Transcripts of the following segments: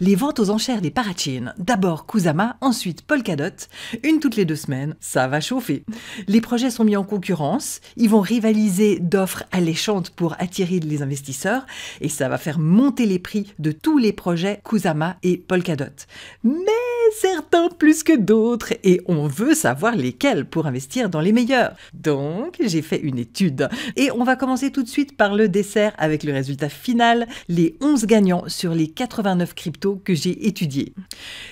Les ventes aux enchères des parachains, d'abord Kusama, ensuite Polkadot, une toutes les 2 semaines, ça va chauffer. Les projets sont mis en concurrence, ils vont rivaliser d'offres alléchantes pour attirer les investisseurs et ça va faire monter les prix de tous les projets Kusama et Polkadot. Mais certains plus que d'autres et on veut savoir lesquels pour investir dans les meilleurs. Donc, j'ai fait une étude et on va commencer tout de suite par le dessert avec le résultat final, les 11 gagnants sur les 89 cryptos que j'ai étudiés.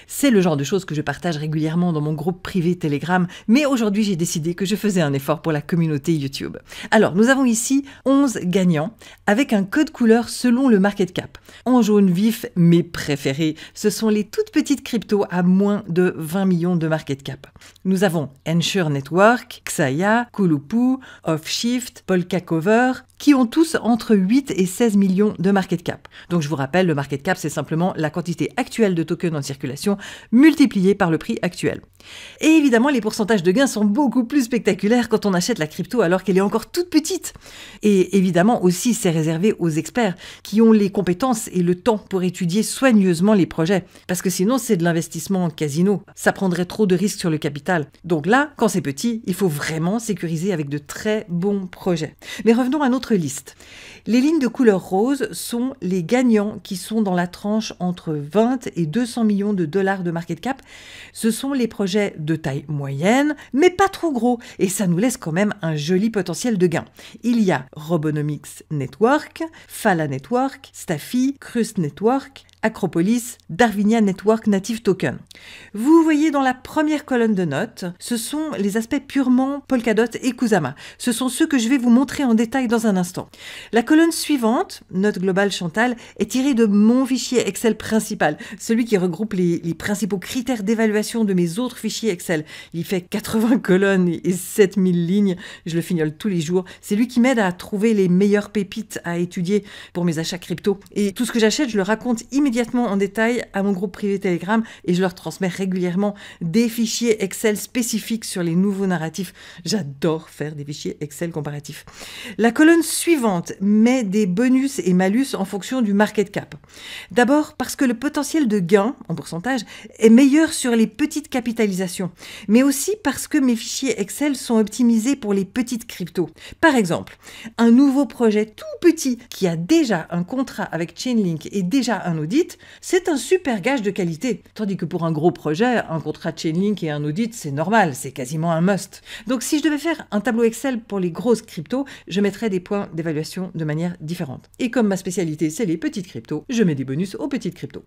C'est le genre de choses que je partage régulièrement dans mon groupe privé Telegram, mais aujourd'hui j'ai décidé que je faisais un effort pour la communauté YouTube. Alors, nous avons ici 11 gagnants avec un code couleur selon le market cap. En jaune vif, mes préférés, ce sont les toutes petites cryptos à moins de 20 millions de market cap. Nous avons Ensure Network, Xaya, Kulupu, Offshift, Polka Cover, qui ont tous entre 8 et 16 millions de market cap. Donc je vous rappelle, le market cap, c'est simplement la quantité actuelle de tokens en circulation multipliée par le prix actuel. Et évidemment, les pourcentages de gains sont beaucoup plus spectaculaires quand on achète la crypto alors qu'elle est encore toute petite. Et évidemment aussi, c'est réservé aux experts qui ont les compétences et le temps pour étudier soigneusement les projets. Parce que sinon, c'est de l'investissement en casino. Ça prendrait trop de risques sur le capital. Donc là, quand c'est petit, il faut vraiment sécuriser avec de très bons projets. Mais revenons à notre liste. Les lignes de couleur rose sont les gagnants qui sont dans la tranche entre 20 et 200 millions de dollars de market cap. Ce sont les projets de taille moyenne, mais pas trop gros, et ça nous laisse quand même un joli potentiel de gain. Il y a Robonomics Network, Phala Network, Staffy, Crust Network, Acropolis, Darwinia Network Native Token. Vous voyez dans la première colonne de notes, ce sont les aspects purement Polkadot et Kusama. Ce sont ceux que je vais vous montrer en détail dans un instant. La colonne suivante, note globale Chantal, est tirée de mon fichier Excel principal, celui qui regroupe les principaux critères d'évaluation de mes autres fichiers Excel. Il fait 80 colonnes et 7000 lignes, je le fignole tous les jours. C'est lui qui m'aide à trouver les meilleures pépites à étudier pour mes achats crypto. Et tout ce que j'achète, je le raconte immédiatement en détail à mon groupe privé Telegram et je leur transmets régulièrement des fichiers Excel spécifiques sur les nouveaux narratifs. J'adore faire des fichiers Excel comparatifs. La colonne suivante met des bonus et malus en fonction du market cap. D'abord parce que le potentiel de gain en pourcentage est meilleur sur les petites capitalisations, mais aussi parce que mes fichiers Excel sont optimisés pour les petites cryptos. Par exemple, un nouveau projet tout petit qui a déjà un contrat avec Chainlink et déjà un audit, c'est un super gage de qualité. Tandis que pour un gros projet, un contrat de Chainlink et un audit, c'est normal, c'est quasiment un must. Donc si je devais faire un tableau Excel pour les grosses cryptos, je mettrais des points d'évaluation de manière différente. Et comme ma spécialité, c'est les petites cryptos, je mets des bonus aux petites cryptos.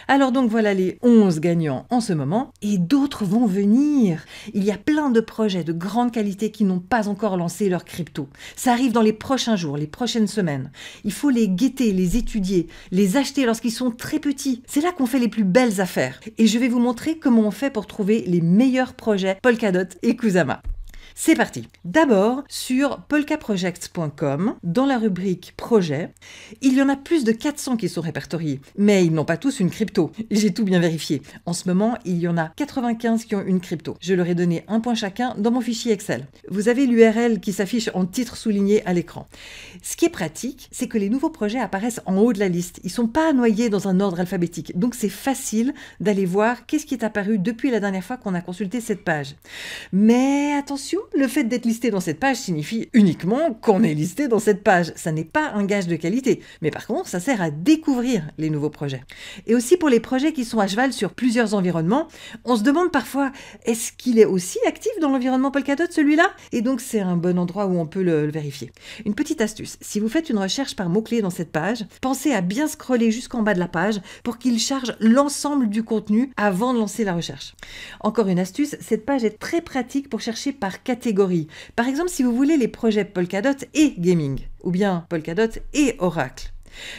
Alors donc voilà les 11 gagnants en ce moment, et d'autres vont venir. Il y a plein de projets de grande qualité qui n'ont pas encore lancé leur crypto. Ça arrive dans les prochains jours, les prochaines semaines. Il faut les guetter, les étudier, les acheter lorsqu'ils sont très petits. C'est là qu'on fait les plus belles affaires. Et je vais vous montrer comment on fait pour trouver les meilleurs projets Polkadot et Kusama. C'est parti. D'abord, sur polkaprojects.com, dans la rubrique Projet, il y en a plus de 400 qui sont répertoriés, mais ils n'ont pas tous une crypto. J'ai tout bien vérifié. En ce moment, il y en a 95 qui ont une crypto. Je leur ai donné un point chacun dans mon fichier Excel. Vous avez l'URL qui s'affiche en titre souligné à l'écran. Ce qui est pratique, c'est que les nouveaux projets apparaissent en haut de la liste. Ils ne sont pas noyés dans un ordre alphabétique. Donc c'est facile d'aller voir qu'est-ce qui est apparu depuis la dernière fois qu'on a consulté cette page. Mais attention, le fait d'être listé dans cette page signifie uniquement qu'on est listé dans cette page. Ça n'est pas un gage de qualité. Mais par contre, ça sert à découvrir les nouveaux projets. Et aussi pour les projets qui sont à cheval sur plusieurs environnements, on se demande parfois, est-ce qu'il est aussi actif dans l'environnement Polkadot celui-là? Et donc c'est un bon endroit où on peut le vérifier. Une petite astuce, si vous faites une recherche par mots-clés dans cette page, pensez à bien scroller jusqu'en bas de la page pour qu'il charge l'ensemble du contenu avant de lancer la recherche. Encore une astuce, cette page est très pratique pour chercher par catégorie. Par exemple, si vous voulez les projets Polkadot et Gaming, ou bien Polkadot et Oracle.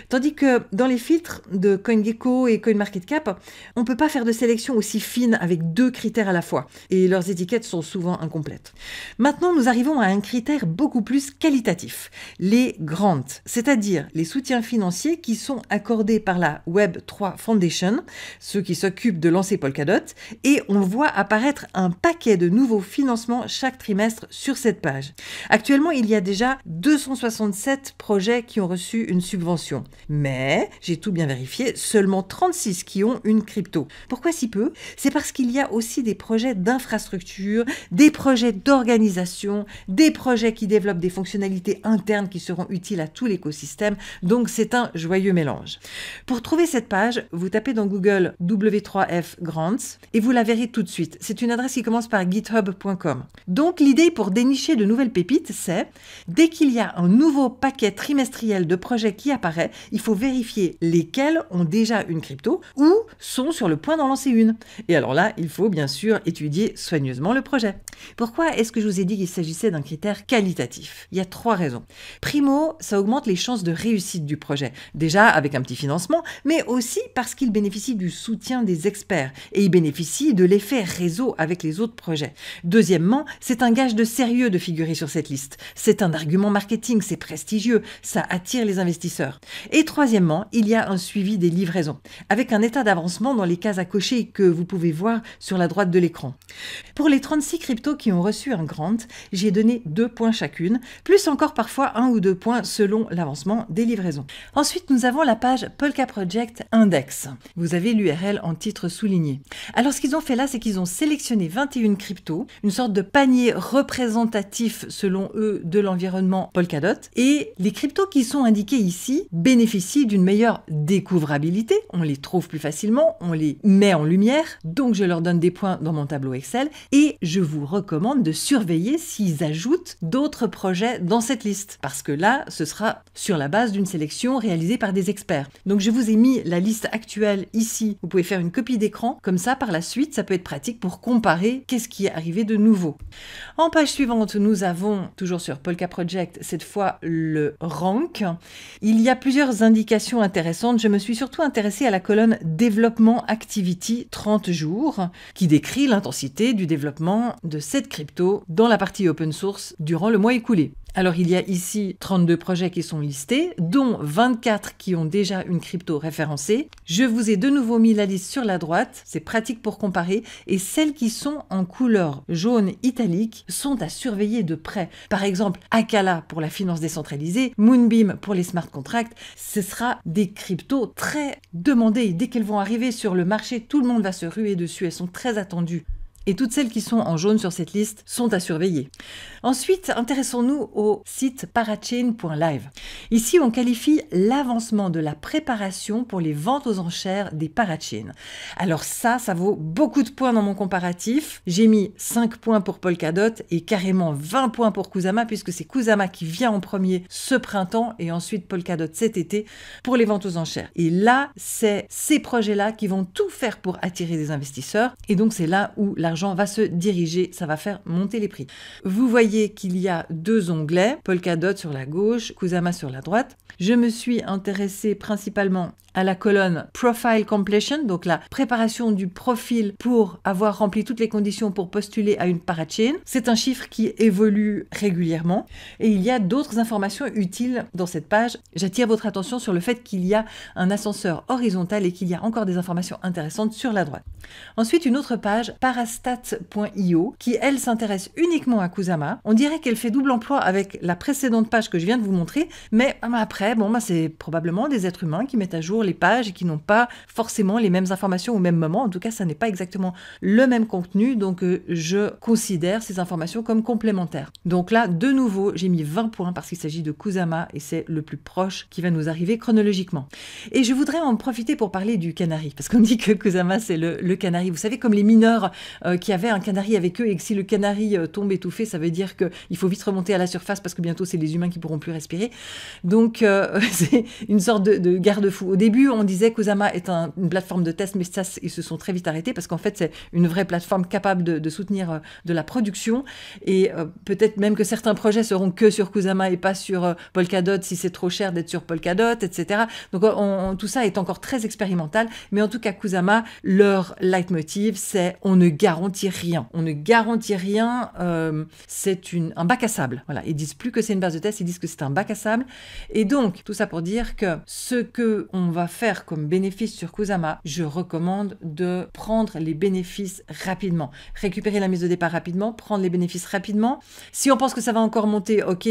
Tandis que dans les filtres de CoinGecko et CoinMarketCap, on ne peut pas faire de sélection aussi fine avec 2 critères à la fois, et leurs étiquettes sont souvent incomplètes. Maintenant, nous arrivons à un critère beaucoup plus qualitatif, les grants, c'est-à-dire les soutiens financiers qui sont accordés par la Web3 Foundation, ceux qui s'occupent de lancer Polkadot, et on voit apparaître un paquet de nouveaux financements chaque trimestre sur cette page. Actuellement, il y a déjà 267 projets qui ont reçu une subvention. mention. Mais, j'ai tout bien vérifié, seulement 36 qui ont une crypto. Pourquoi si peu? C'est parce qu'il y a aussi des projets d'infrastructure, des projets d'organisation, des projets qui développent des fonctionnalités internes qui seront utiles à tout l'écosystème. Donc, c'est un joyeux mélange. Pour trouver cette page, vous tapez dans Google W3F Grants et vous la verrez tout de suite. C'est une adresse qui commence par github.com. Donc, l'idée pour dénicher de nouvelles pépites, c'est dès qu'il y a un nouveau paquet trimestriel de projets qui apparaît, il faut vérifier lesquels ont déjà une crypto ou sont sur le point d'en lancer une. Et alors là, il faut bien sûr étudier soigneusement le projet. Pourquoi est-ce que je vous ai dit qu'il s'agissait d'un critère qualitatif? Il y a 3 raisons. Primo, ça augmente les chances de réussite du projet. Déjà avec un petit financement, mais aussi parce qu'il bénéficie du soutien des experts et il bénéficie de l'effet réseau avec les autres projets. Deuxièmement, c'est un gage de sérieux de figurer sur cette liste. C'est un argument marketing, c'est prestigieux, ça attire les investisseurs. Et troisièmement, il y a un suivi des livraisons, avec un état d'avancement dans les cases à cocher que vous pouvez voir sur la droite de l'écran. Pour les 36 cryptos qui ont reçu un grant, j'ai donné 2 points chacune, plus encore parfois 1 ou 2 points selon l'avancement des livraisons. Ensuite, nous avons la page Polka Project Index. Vous avez l'URL en titre souligné. Alors, ce qu'ils ont fait là, c'est qu'ils ont sélectionné 21 cryptos, une sorte de panier représentatif selon eux de l'environnement Polkadot. Et les cryptos qui sont indiqués ici bénéficient d'une meilleure découvrabilité. On les trouve plus facilement, on les met en lumière. Donc, je leur donne des points dans mon tableau Excel et je vous recommande de surveiller s'ils ajoutent d'autres projets dans cette liste. Parce que là, ce sera sur la base d'une sélection réalisée par des experts. Donc, je vous ai mis la liste actuelle ici. Vous pouvez faire une copie d'écran. Comme ça, par la suite, ça peut être pratique pour comparer qu'est-ce qui est arrivé de nouveau. En page suivante, nous avons, toujours sur Polka Project, cette fois le rank. Il y a plusieurs indications intéressantes. Je me suis surtout intéressée à la colonne Développement Activity 30 jours, qui décrit l'intensité du développement de cette crypto dans la partie open source durant le mois écoulé. Alors, il y a ici 32 projets qui sont listés, dont 24 qui ont déjà une crypto référencée. Je vous ai de nouveau mis la liste sur la droite, c'est pratique pour comparer, et celles qui sont en couleur jaune italique sont à surveiller de près. Par exemple, Akala pour la finance décentralisée, Moonbeam pour les smart contracts, ce sera des cryptos très demandées. Dès qu'elles vont arriver sur le marché, tout le monde va se ruer dessus, elles sont très attendues. Et toutes celles qui sont en jaune sur cette liste sont à surveiller. Ensuite, intéressons-nous au site parachain.live. Ici, on qualifie l'avancement de la préparation pour les ventes aux enchères des parachains. Alors ça vaut beaucoup de points dans mon comparatif. J'ai mis 5 points pour Polkadot et carrément 20 points pour Kusama, puisque c'est Kusama qui vient en premier ce printemps et ensuite Polkadot cet été pour les ventes aux enchères. Et là, c'est ces projets-là qui vont tout faire pour attirer des investisseurs. Et donc, c'est là où l'argent va se diriger, ça va faire monter les prix. Vous voyez qu'il y a 2 onglets, Polkadot sur la gauche, Kusama sur la droite. Je me suis intéressée principalement à la colonne Profile Completion, donc la préparation du profil pour avoir rempli toutes les conditions pour postuler à une parachain. C'est un chiffre qui évolue régulièrement et il y a d'autres informations utiles dans cette page. J'attire votre attention sur le fait qu'il y a un ascenseur horizontal et qu'il y a encore des informations intéressantes sur la droite. Ensuite, une autre page, parastat.io, qui elle s'intéresse uniquement à Kusama. On dirait qu'elle fait double emploi avec la précédente page que je viens de vous montrer, mais après, c'est probablement des êtres humains qui mettent à jour les pages et qui n'ont pas forcément les mêmes informations au même moment. En tout cas, ça n'est pas exactement le même contenu, donc je considère ces informations comme complémentaires. Donc là, de nouveau, j'ai mis 20 points parce qu'il s'agit de Kusama et c'est le plus proche qui va nous arriver chronologiquement. Et je voudrais en profiter pour parler du canari, parce qu'on dit que Kusama, c'est le canari. Vous savez, comme les mineurs qui avaient un canari avec eux et que si le canari tombe étouffé, ça veut dire qu'il faut vite remonter à la surface parce que bientôt, c'est les humains qui pourront plus respirer. Donc, c'est une sorte de garde-fou. Au début, on disait que Kusama est une plateforme de test, mais ça, ils se sont très vite arrêtés parce qu'en fait, c'est une vraie plateforme capable de soutenir de la production et peut-être même que certains projets seront que sur Kusama et pas sur Polkadot si c'est trop cher d'être sur Polkadot, etc. Donc, tout ça est encore très expérimental, mais en tout cas, Kusama, leur leitmotiv, c'est on ne garantit rien. On ne garantit rien, c'est un bac à sable. Voilà, ils disent plus que c'est une base de test, ils disent que c'est un bac à sable. Et donc, tout ça pour dire que ce que on va va faire comme bénéfice sur Kusama, je recommande de prendre les bénéfices rapidement. Récupérer la mise de départ rapidement, prendre les bénéfices rapidement. Si on pense que ça va encore monter, ok,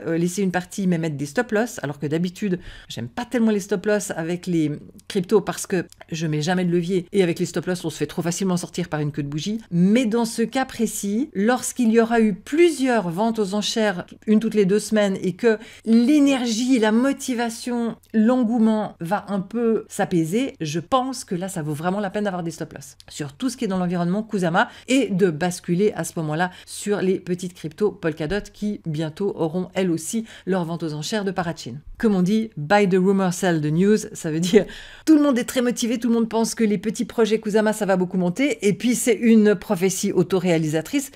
laisser une partie mais mettre des stop-loss, alors que d'habitude, j'aime pas tellement les stop-loss avec les cryptos parce que je mets jamais de levier et avec les stop-loss, on se fait trop facilement sortir par une queue de bougie. Mais dans ce cas précis, lorsqu'il y aura eu plusieurs ventes aux enchères, une toutes les 2 semaines, et que l'énergie, la motivation, l'engouement va un peu s'apaiser, je pense que là, ça vaut vraiment la peine d'avoir des stop-loss sur tout ce qui est dans l'environnement Kusama et de basculer à ce moment-là sur les petites cryptos Polkadot qui bientôt auront elles aussi leur vente aux enchères de Parachain. Comme on dit, buy the rumor, sell the news, ça veut dire tout le monde est très motivé, tout le monde pense que les petits projets Kusama, ça va beaucoup monter, et puis c'est une prophétie autoréalisatrice.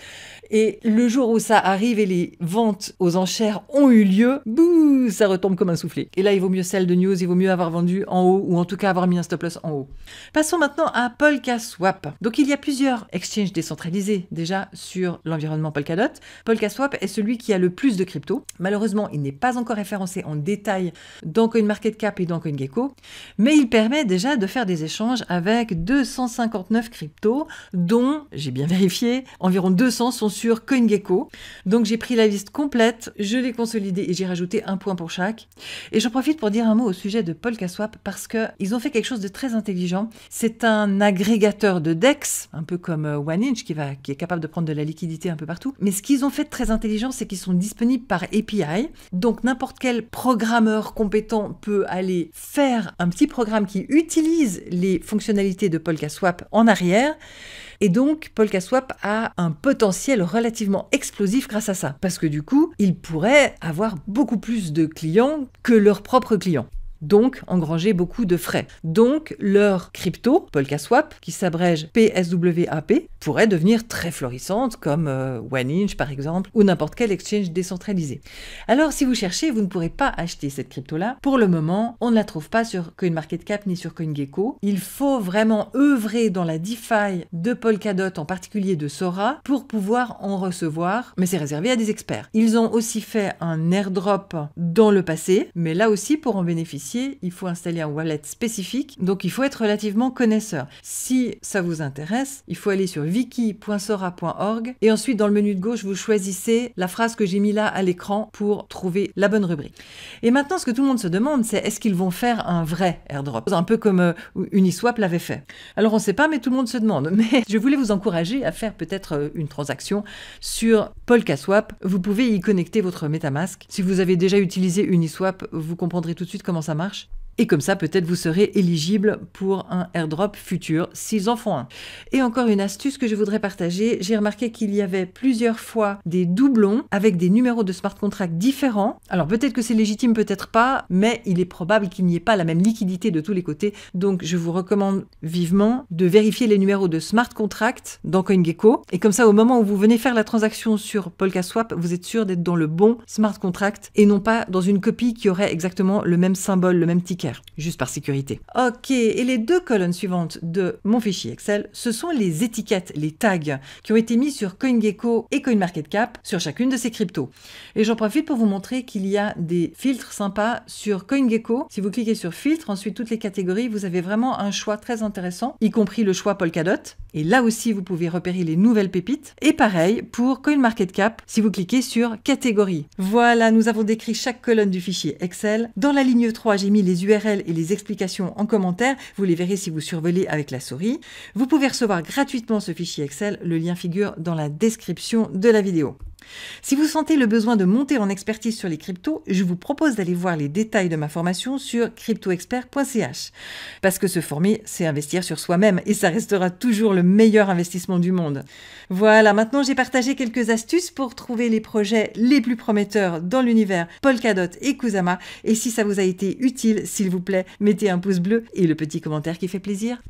Et le jour où ça arrive et les ventes aux enchères ont eu lieu, bouh, ça retombe comme un soufflet. Et là, il vaut mieux sell the news, il vaut mieux avoir vendu en haut, ou en tout cas avoir mis un stop loss en haut. Passons maintenant à PolkaSwap. Donc il y a plusieurs exchanges décentralisés déjà sur l'environnement Polkadot. PolkaSwap est celui qui a le plus de crypto. Malheureusement, il n'est pas encore référencé en détail dans CoinMarketCap et dans CoinGecko, mais il permet déjà de faire des échanges avec 259 cryptos, dont, j'ai bien vérifié, environ 200 sont sur CoinGecko. Donc j'ai pris la liste complète, je l'ai consolidée et j'ai rajouté un point pour chaque. Et j'en profite pour dire un mot au sujet de PolkaSwap parce qu'ils ont fait quelque chose de très intelligent. C'est un agrégateur de DEX, un peu comme OneInch qui est capable de prendre de la liquidité un peu partout. Mais ce qu'ils ont fait de très intelligent, c'est qu'ils sont disponibles par API. Donc n'importe quel programmeur compétent peut aller faire un petit programme qui utilise les fonctionnalités de PolkaSwap en arrière. Et donc, PolkaSwap a un potentiel relativement explosif grâce à ça. Parce que du coup, ils pourraient avoir beaucoup plus de clients que leurs propres clients. Donc engranger beaucoup de frais. Donc leur crypto, PolkaSwap, qui s'abrège PSWAP, pourrait devenir très florissante comme OneInch par exemple, ou n'importe quel exchange décentralisé. Alors si vous cherchez, vous ne pourrez pas acheter cette crypto-là. Pour le moment, on ne la trouve pas sur CoinMarketCap ni sur CoinGecko. Il faut vraiment œuvrer dans la DeFi de Polkadot, en particulier de Sora, pour pouvoir en recevoir, mais c'est réservé à des experts. Ils ont aussi fait un airdrop dans le passé, mais là aussi pour en bénéficier, il faut installer un wallet spécifique, donc il faut être relativement connaisseur. Si ça vous intéresse, il faut aller sur wiki.sora.org et ensuite dans le menu de gauche, vous choisissez la phrase que j'ai mis là à l'écran pour trouver la bonne rubrique. Et maintenant, ce que tout le monde se demande, c'est est-ce qu'ils vont faire un vrai airdrop, un peu comme Uniswap l'avait fait. Alors on ne sait pas, mais tout le monde se demande. Mais je voulais vous encourager à faire peut-être une transaction sur PolkaSwap. Vous pouvez y connecter votre MetaMask. Si vous avez déjà utilisé Uniswap, vous comprendrez tout de suite comment ça marche. Et comme ça, peut-être vous serez éligible pour un airdrop futur, s'ils en font un. Et encore une astuce que je voudrais partager, j'ai remarqué qu'il y avait plusieurs fois des doublons avec des numéros de smart contract différents. Alors peut-être que c'est légitime, peut-être pas, mais il est probable qu'il n'y ait pas la même liquidité de tous les côtés. Donc je vous recommande vivement de vérifier les numéros de smart contract dans CoinGecko. Et comme ça, au moment où vous venez faire la transaction sur PolkaSwap, vous êtes sûr d'être dans le bon smart contract et non pas dans une copie qui aurait exactement le même symbole, le même ticket. Juste par sécurité. Ok, et les 2 colonnes suivantes de mon fichier Excel, ce sont les étiquettes, les tags, qui ont été mis sur CoinGecko et CoinMarketCap sur chacune de ces cryptos. Et j'en profite pour vous montrer qu'il y a des filtres sympas sur CoinGecko. Si vous cliquez sur filtre, ensuite toutes les catégories, vous avez vraiment un choix très intéressant, y compris le choix Polkadot. Et là aussi, vous pouvez repérer les nouvelles pépites. Et pareil pour CoinMarketCap, si vous cliquez sur catégorie. Voilà, nous avons décrit chaque colonne du fichier Excel. Dans la ligne 3, j'ai mis les URL et les explications en commentaire. Vous les verrez si vous survolez avec la souris. Vous pouvez recevoir gratuitement ce fichier Excel. Le lien figure dans la description de la vidéo. Si vous sentez le besoin de monter en expertise sur les cryptos, je vous propose d'aller voir les détails de ma formation sur cryptoexpert.ch. Parce que se former, c'est investir sur soi-même et ça restera toujours le meilleur investissement du monde. Voilà, maintenant j'ai partagé quelques astuces pour trouver les projets les plus prometteurs dans l'univers Polkadot et Kusama. Et si ça vous a été utile, s'il vous plaît, mettez un pouce bleu et le petit commentaire qui fait plaisir.